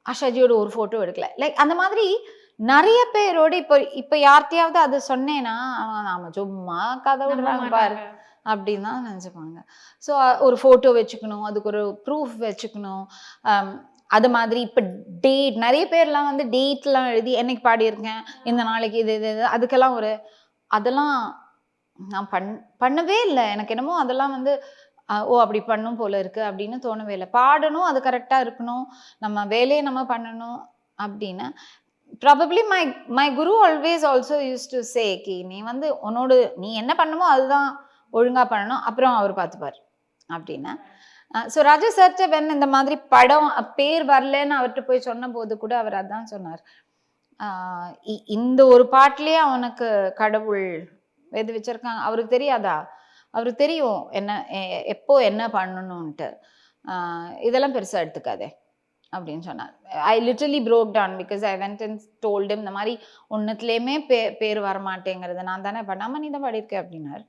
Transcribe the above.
ஆஷாஜியோட ஒரு ஃபோட்டோ எடுக்கல. லைக் அந்த மாதிரி நெறைய பேரோட இப்ப யார்ட்டயாவது அது சொன்னேன்னா, ஆமா சும்மா கத நம்ப விடுறாங்க பாரு. மாட்டாங்க. அப்படின்னு தான் நெனச்சுப்பாங்க. ஸோ ஒரு ஃபோட்டோ வச்சுக்கணும். அதுக்கு ஒரு ப்ரூஃப் வச்சுக்கணும். அம் அது மாதிரி இப்ப டேட் நெறைய பேர்லாம் வந்து டேட்லாம் எழுதி என்னைக்கு பாடியிருக்கேன், இந்த நாளைக்கு இது இது இது அதுக்கெல்லாம் அதெல்லாம் நான் பண்ணவே இல்ல. எனக்கு என்னமோ அதெல்லாம் வந்து ஓ! அப்படி பண்ணும் போல இருக்கு அப்படின்னு தோணவே இல்ல. பாடணும், அது கரெக்ட்டா இருக்கணும். நம்ம வேலைய நம்ம பண்ணணும் அப்படின்னு. Probably my my Guru always also used to say கி நீ வந்து நீ என்ன பண்ணணுமோ அதுதான் ஒழுங்கா பண்ணணும். அப்புறம் அவரு பார்த்துப்பாரு அப்படின்னு. ஸோ ராஜா சார்ட்ட இந்த மாதிரி படம் பேர் வரலன்னு அவர்ட்ட போய் சொன்னபோது கூட அவர் அதான் சொன்னார். ஆ இந்த ஒரு பாட்டுலயே அவனுக்கு கடவுள் எது வச்சிருக்காங்க. அவருக்கு தெரியாதா? அவருக்கு தெரியும் என்ன எப்போ என்ன பண்ணணுன்ட்டு. ஆ இதெல்லாம் பெருசா எடுத்துக்காதே! அப்படின்னு சொன்னார். I literally broke down because I went and told him இந்த மாரி ஒண்ணுத்துலயுமே பேர் வரமாட்டேங்கிறது நான் தானே பண்ணேன். ஆமா நீ தான் பாடியிருக்க அப்படின்னாரு.